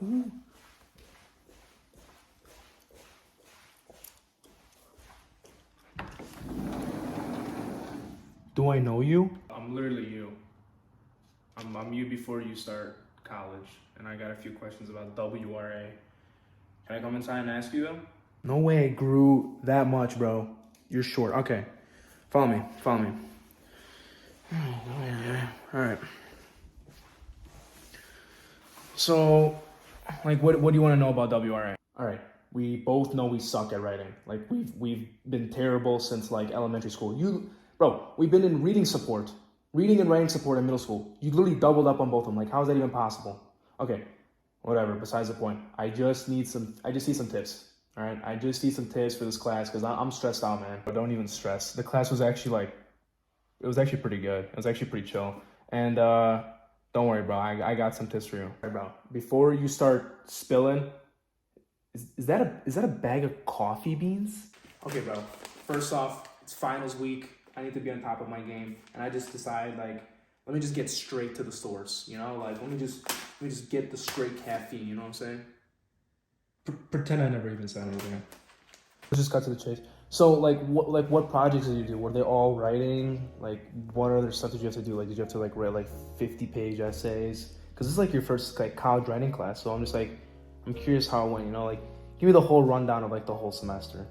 Do I know you? I'm literally you. I'm you before you start college, and I got a few questions about WRA. Can I come inside and ask you them? No way I grew that much, bro. You're short. Okay. Follow me. All right. So, like, what do you want to know about WRA? All right. We both know we suck at writing. Like, we've been terrible since like elementary school. We've been in reading and writing support in middle school. You literally doubled up on both of them. Like, how is that even possible? Okay, whatever. Besides the point. I just need some tips. All right. I just need some tips for this class because I'm stressed out, man. But don't even stress. The class was actually it was actually pretty good. It was actually pretty chill. And don't worry, bro. I got some tips for you. All right, bro. Before you start spilling, is that a bag of coffee beans? Okay, bro. First off, it's finals week. I need to be on top of my game, and I just decided let me just get straight to the source. You know, let me just get the straight caffeine. You know what I'm saying? Pretend I never even said anything. Let's just cut to the chase. So, what projects did you do? Were they all writing? Like, what other stuff did you have to do? Like, did you have to write 50-page essays? Because this is your first college writing class. So I'm curious how it went. You know, give me the whole rundown of the whole semester.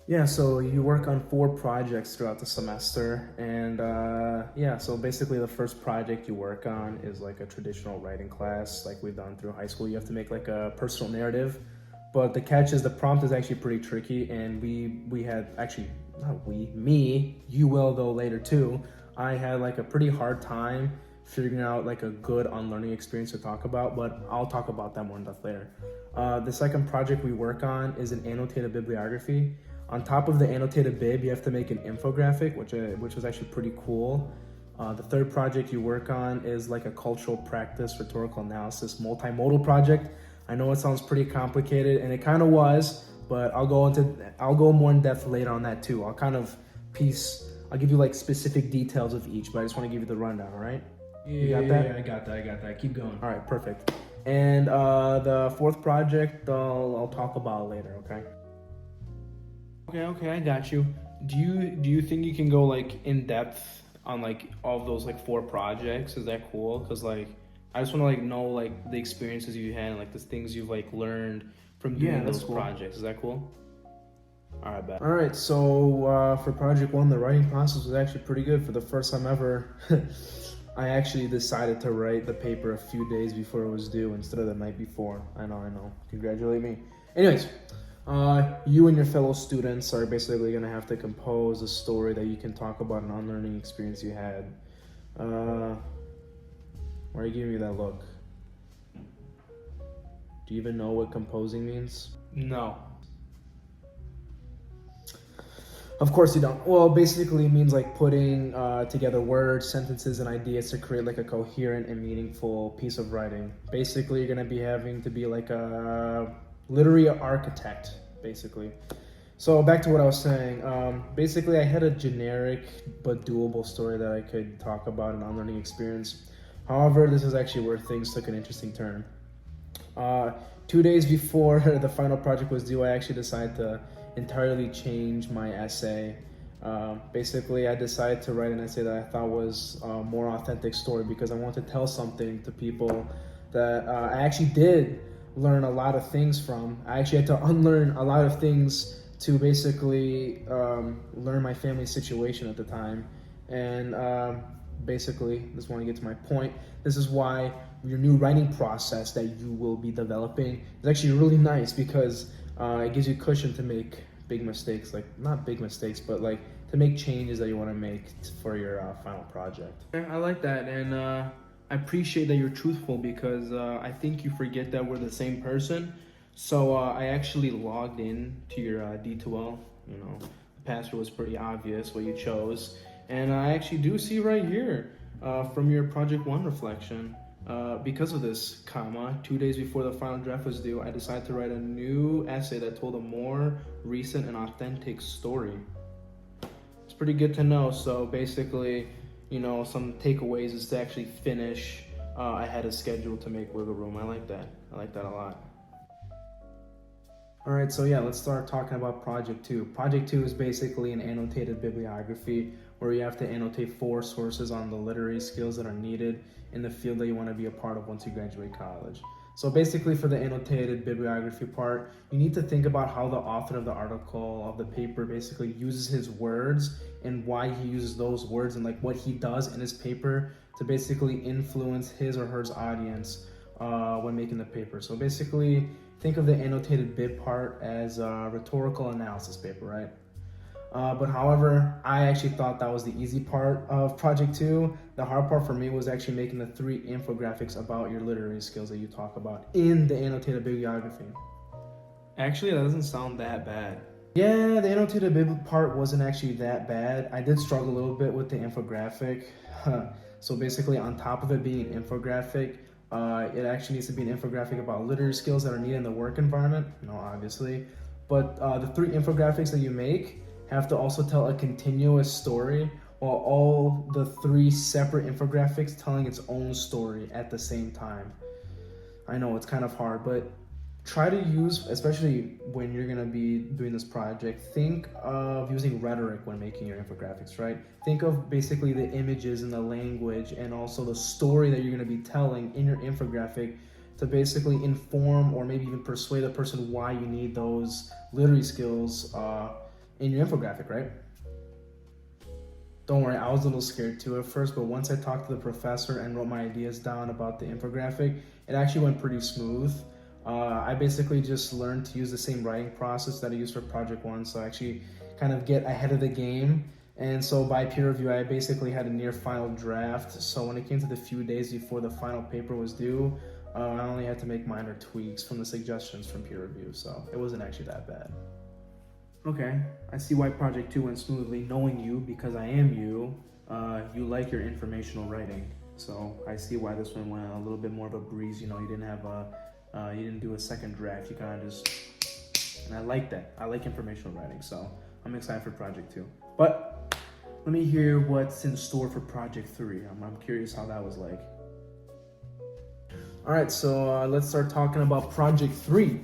Yeah, so you work on 4 projects throughout the semester, and so basically the first project you work on is a traditional writing class, like we've done through high school. You have to make a personal narrative. But the catch is the prompt is actually pretty tricky, and we had you will though later too. I had a pretty hard time figuring out a good unlearning experience to talk about, but I'll talk about that more in depth later. The second project we work on is an annotated bibliography. On top of the annotated bib, you have to make an infographic, which was actually pretty cool. The third project you work on is a cultural practice rhetorical analysis multimodal project. I know it sounds pretty complicated, and it kind of was, but I'll go more in depth later on that too. I'll give you specific details of each, but I just want to give you the rundown, all right? You got that? Yeah, I got that. Keep going. All right, perfect. And the fourth project, I'll talk about later, okay? Okay, I got you. Do you think you can go in depth on all of those 4 projects? Is that cool? Because I just want to know the experiences you had and the things you've learned from doing those projects. Is that cool? All right, bet. All right, so for project 1, the writing process was actually pretty good. For the first time ever, I actually decided to write the paper a few days before it was due instead of the night before. I know. Congratulate me. Anyways, you and your fellow students are basically going to have to compose a story that you can talk about an unlearning experience you had. Why are you giving me that look? Do you even know what composing means? No. Of course you don't. Well, basically it means putting together words, sentences, and ideas to create a coherent and meaningful piece of writing. Basically, you're going to be having to be a literary architect, basically. So back to what I was saying. Basically, I had a generic but doable story that I could talk about an unlearning experience. However, this is actually where things took an interesting turn. 2 days before the final project was due, I actually decided to entirely change my essay. Basically, I decided to write an essay that I thought was a more authentic story because I wanted to tell something to people that I actually did learn a lot of things from. I actually had to unlearn a lot of things to basically learn my family situation at the time. And basically, just want to get to my point. This is why your new writing process that you will be developing is actually really nice because it gives you cushion to make big mistakes, not big mistakes, but to make changes that you want to make for your final project. I like that, and I appreciate that you're truthful because I think you forget that we're the same person. So I actually logged in to your D2L. The password was pretty obvious what you chose. And I actually do see right here from your Project 1 reflection, because of this, 2 days before the final draft was due, I decided to write a new essay that told a more recent and authentic story. It's pretty good to know. So basically, some takeaways is to actually finish I had a schedule to make wiggle room. I like that. I like that a lot. All right, so yeah, let's start talking about Project 2. Project 2 is basically an annotated bibliography where you have to annotate 4 sources on the literary skills that are needed in the field that you want to be a part of once you graduate college. So basically for the annotated bibliography part, you need to think about how the author of the article, of the paper, basically uses his words and why he uses those words and like what he does in his paper to basically influence his or her audience when making the paper. So basically, think of the annotated bib part as a rhetorical analysis paper, right? But however, I actually thought that was the easy part of Project 2. The hard part for me was actually making the 3 infographics about your literary skills that you talk about in the annotated bibliography. Actually, that doesn't sound that bad. Yeah, the annotated bib part wasn't actually that bad. I did struggle a little bit with the infographic. So basically, on top of it being an infographic, it actually needs to be an infographic about literary skills that are needed in the work environment, obviously. But the 3 infographics that you make have to also tell a continuous story, while all the 3 separate infographics telling its own story at the same time. I know it's kind of hard, but try to use, especially when you're gonna be doing this project, think of using rhetoric when making your infographics, right? Think of basically the images and the language and also the story that you're gonna be telling in your infographic to basically inform or maybe even persuade a person why you need those literary skills in your infographic, right? Don't worry, I was a little scared too at first, but once I talked to the professor and wrote my ideas down about the infographic, it actually went pretty smooth. I basically just learned to use the same writing process that I used for Project 1, so I actually kind of get ahead of the game. And so by peer review, I basically had a near final draft. So when it came to the few days before the final paper was due, I only had to make minor tweaks from the suggestions from peer review, so it wasn't actually that bad. Okay, I see why Project 2 went smoothly. Knowing you, because I am you, you like your informational writing. So I see why this one went a little bit more of a breeze. You didn't do a second draft. You kind of just, and I like that. I like informational writing, so I'm excited for Project 2. But let me hear what's in store for Project 3. I'm curious how that was like. All right, so let's start talking about Project 3.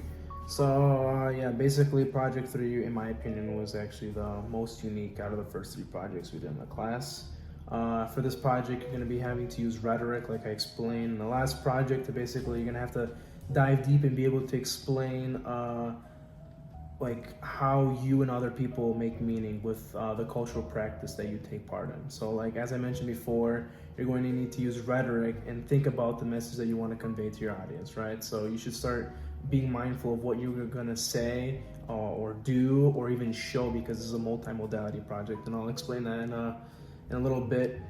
So yeah, basically Project 3, in my opinion, was actually the most unique out of the first 3 projects we did in the class. For this project, you're going to be having to use rhetoric, like I explained in the last project. Basically, you're going to have to dive deep and be able to explain like how you and other people make meaning with the cultural practice that you take part in. So like as I mentioned before, you're going to need to use rhetoric and think about the message that you want to convey to your audience, right? So you should start being mindful of what you're going to say or do or even show, because this is a multimodality project, and I'll explain that in a little bit,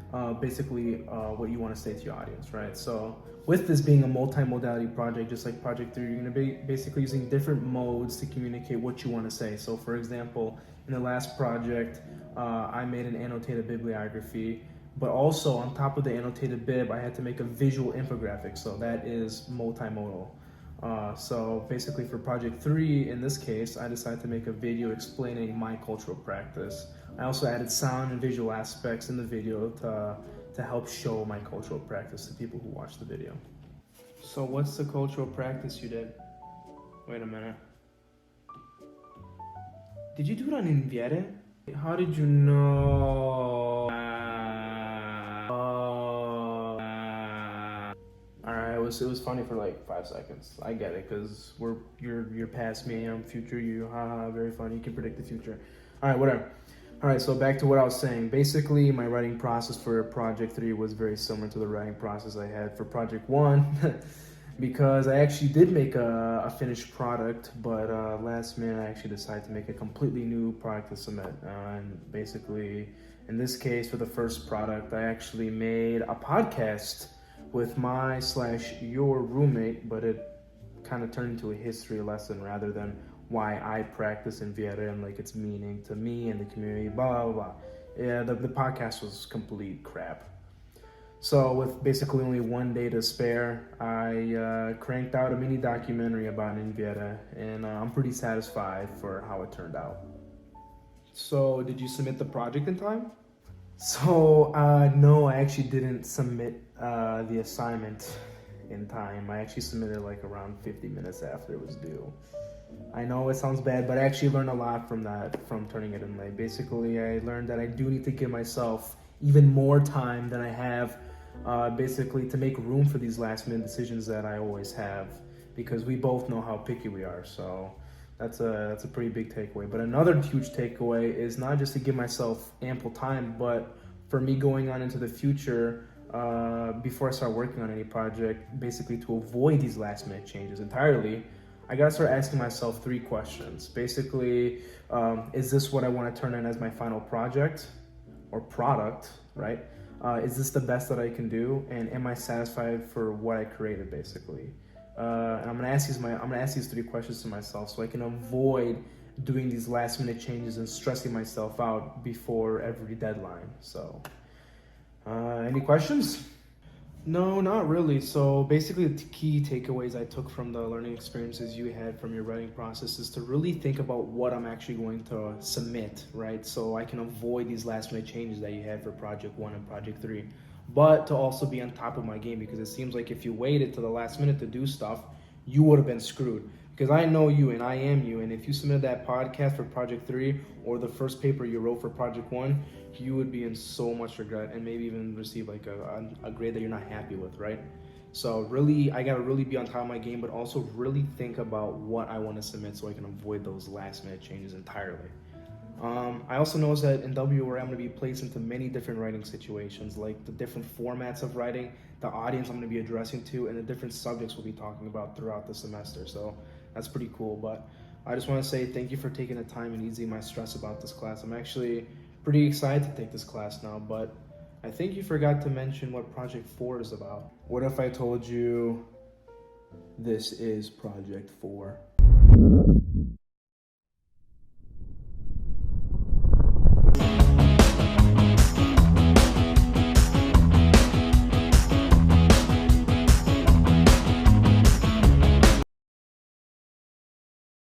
basically what you want to say to your audience, right? So with this being a multimodality project, just like Project 3, you're going to be basically using different modes to communicate what you want to say. So for example, in the last project, I made an annotated bibliography, but also on top of the annotated bib, I had to make a visual infographic. So that is multimodal. So basically for Project 3, in this case, I decided to make a video explaining my cultural practice. I also added sound and visual aspects in the video to help show my cultural practice to people who watch the video. So what's the cultural practice you did? Wait a minute. Did you do it on Inviere? How did you know? Alright, it was funny for like 5 seconds. I get it, because you're past me, I'm future you. Haha, very funny. You can predict the future. Alright, whatever. Alright, so back to what I was saying. Basically, my writing process for Project 3 was very similar to the writing process I had for Project 1 because I actually did make a finished product, but last minute I actually decided to make a completely new product to submit. And basically, in this case, for the first product, I actually made a podcast with my/your roommate, but it kind of turned into a history lesson rather than why I practice Inviere and like its meaning to me and the community, blah, blah, blah. Yeah, the podcast was complete crap. So with basically only 1 day to spare, I cranked out a mini documentary about Inviere, and I'm pretty satisfied for how it turned out. So did you submit the project in time? So no, I actually didn't submit the assignment in time. I actually submitted like around 50 minutes after it was due. I know it sounds bad, but I actually learned a lot from that, from turning it in late. Basically, I learned that I do need to give myself even more time than I have, basically to make room for these last minute decisions that I always have, because we both know how picky we are. So that's a pretty big takeaway. But another huge takeaway is not just to give myself ample time, but for me going on into the future, before I start working on any project, basically to avoid these last minute changes entirely, I gotta start asking myself 3 questions. Basically, is this what I want to turn in as my final project or product, right? Is this the best that I can do, and am I satisfied for what I created, basically? And I'm gonna ask these 3 questions to myself so I can avoid doing these last minute changes and stressing myself out before every deadline. So, any questions? No, not really. So basically, the key takeaways I took from the learning experiences you had from your writing process is to really think about what I'm actually going to submit, right? So I can avoid these last minute changes that you had for project 1 and project 3. But to also be on top of my game, because it seems like if you waited to the last minute to do stuff, you would have been screwed. Because I know you and I am you, and if you submitted that podcast for project 3 or the first paper you wrote for project 1, you would be in so much regret and maybe even receive like a grade that you're not happy with, right? So really, I gotta really be on top of my game, but also really think about what I want to submit so I can avoid those last minute changes entirely. I also noticed that in WRA I'm going to be placed into many different writing situations, like the different formats of writing, the audience I'm going to be addressing to, and the different subjects we'll be talking about throughout the semester. So that's pretty cool. But I just want to say thank you for taking the time and easing my stress about this class. I'm actually pretty excited to take this class now, but I think you forgot to mention what Project 4 is about. What if I told you this is Project 4?